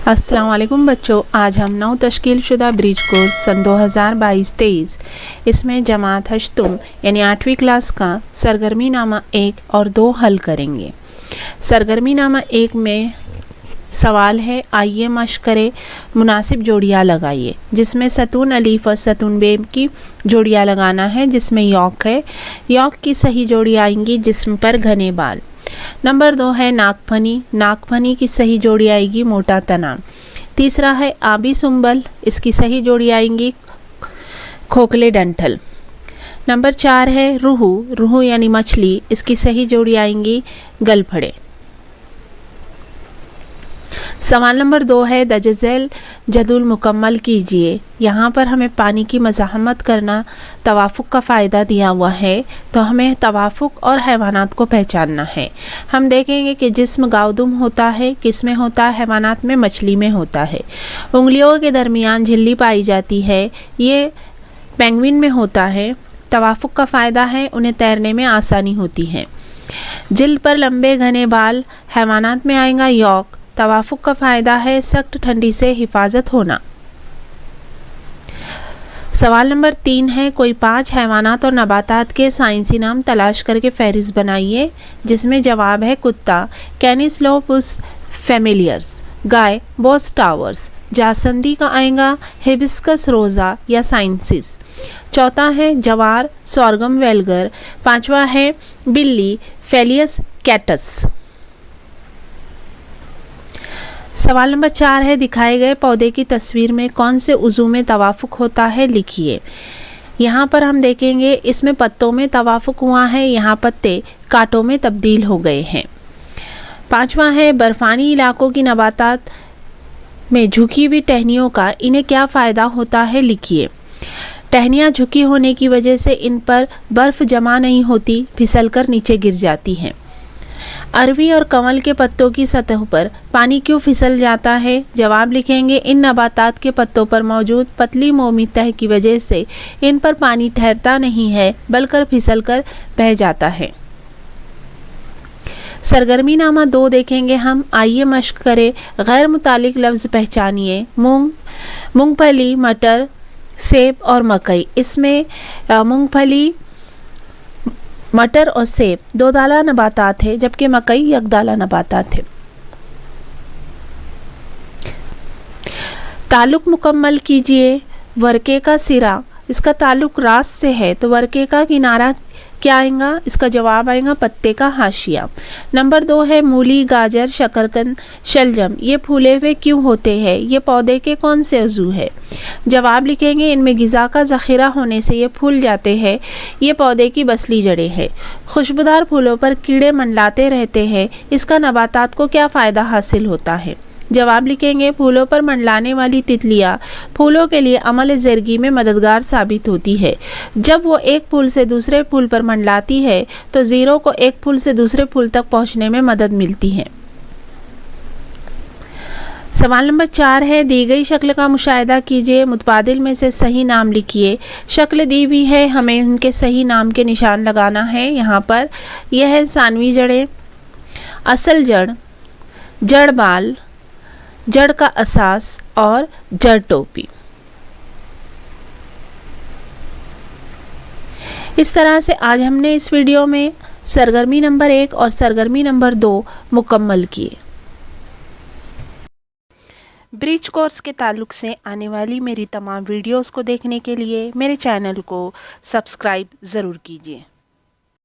अस्सलाम वालेकुम बच्चों, आज हम नौ तश्कील शुदा ब्रिज कोर्स सन 2022-23 इसमें जमात हश्तुम यानी 8वीं क्लास का सरगर्मी नामा 1 और 2 हल करेंगे। सरगर्मी नामा 1 में सवाल है, आइए मश्क करें, मुनासिब जोड़ियाँ लगाइए, जिसमें सतून अलीफ और सतून बेब की जोड़ियाँ लगाना है, जिसमें यॉक है। यॉक की सही जोड़ी आएंगी जिस्म पर घने बाल। नंबर 2 है नागफनी, नागफनी की सही जोड़ी आएगी मोटा तना। तीसरा है आबी सुंबल, इसकी सही जोड़ी आएंगी खोखले डंठल। नंबर 4 है रूहू, रूहू यानी मछली, इसकी सही जोड़ी आएंगी गलफड़े। सवाल नंबर 2 है दजल जदुल मुकम्मल कीजिए। यहाँ पर हमें पानी की मज़ाहमत करना, तवाफ़ुक का फ़ायदा दिया हुआ है, तो हमें तवाफ़ुक और हैवानात को पहचानना है। हम देखेंगे कि जिस्म गाउदुम होता है, किस में होता है, हैवानात में मछली में होता है। उंगलियों के दरमियान झिल्ली पाई जाती है, ये पेंगुइन में होता है। तवाफ़ुक का फ़ायदा है, उन्हें तैरने में आसानी होती है। जिल्द पर लंबे घने बाल, हैवानात में आएगा यॉक। तवाफ़ुक का फ़ायदा है सख्त ठंडी से हिफाजत होना। सवाल नंबर 3 है, कोई 5 हैवानात और नबातात के साइंसी नाम तलाश करके फहरिस्त बनाइए, जिसमें जवाब है कुत्ता कैनिसलोपुस फेमिलियर्स, गाय बोस टावर्स, जासंदी का आएगा हिबिस्कस रोज़ा या साइंसिस। चौथा है जवार सोरगम वेलगर। पांचवा है बिल्ली फेलियस कैटस। सवाल नंबर 4 है, दिखाए गए पौधे की तस्वीर में कौन से उज़ू में तवाफ़ुक होता है, लिखिए। यहाँ पर हम देखेंगे इसमें पत्तों में तवाफ़ुक हुआ है, यहाँ पत्ते कांटों में तब्दील हो गए हैं। पांचवा है बर्फ़ानी इलाकों की नबातात में झुकी हुई टहनियों का इन्हें क्या फ़ायदा होता है, लिखिए। टहनियाँ झुकी होने की वजह से इन पर बर्फ़ जमा नहीं होती, फिसलकर नीचे गिर जाती हैं। अरवी और कमल के पत्तों की सतह पर पानी क्यों फिसल जाता है, जवाब लिखेंगे इन नबातात के पत्तों पर मौजूद पतली मोमी तह की वजह से इन पर पानी ठहरता नहीं है, बल्कि फिसलकर बह जाता है। सरगर्मी नामा 2 देखेंगे हम, आइए मश्क करें, गैर मुतालिक लफ्ज़ पहचानिए। मूंग, मूंगफली, मटर, सेब और मकई। इसमें मूंगफली, मटर और सेब 2 दाला नबातात है, जबकि मकई यकदाला नबातात है। ताल्लुक मुकम्मल कीजिए। वर्के का सिरा, इसका ताल्लुक रास से है, तो वर्के का किनारा क्या आएगा, इसका जवाब आएगा पत्ते का हाशिया। नंबर 2 है मूली, गाजर, शकरकंद, शलजम, ये फूले हुए क्यों होते हैं, ये पौधे के कौन से उज़ू है, जवाब लिखेंगे इनमें ग़िज़ा का ज़ख़ीरा होने से ये फूल जाते हैं, ये पौधे की बसली जड़ें हैं। खुशबूदार फूलों पर कीड़े मंडलाते रहते हैं, इसका नबातात को क्या फ़ायदा हासिल होता है, जवाब लिखेंगे फूलों पर मंडलाने वाली तितलियाँ फूलों के लिए अमल ज़िरगी में मददगार साबित होती है। जब वो एक फूल से दूसरे फूल पर मंडलाती है तो ज़ीरों को एक फूल से दूसरे फूल तक पहुँचने में मदद मिलती है। सवाल नंबर 4 है, दी गई शक्ल का मुशाहिदा कीजिए, मुतबादिल में से सही नाम लिखिए। शक्ल दी हुई है, हमें उनके सही नाम के निशान लगाना है। यहाँ पर यह है सानवी जड़ें, असल जड़, जड़ बाल, जड़ का असास और जड़ टोपी। इस तरह से आज हमने इस वीडियो में सरगर्मी नंबर 1 और सरगर्मी नंबर 2 मुकम्मल किए। ब्रिज कोर्स के ताल्लुक से आने वाली मेरी तमाम वीडियोस को देखने के लिए मेरे चैनल को सब्सक्राइब ज़रूर कीजिए।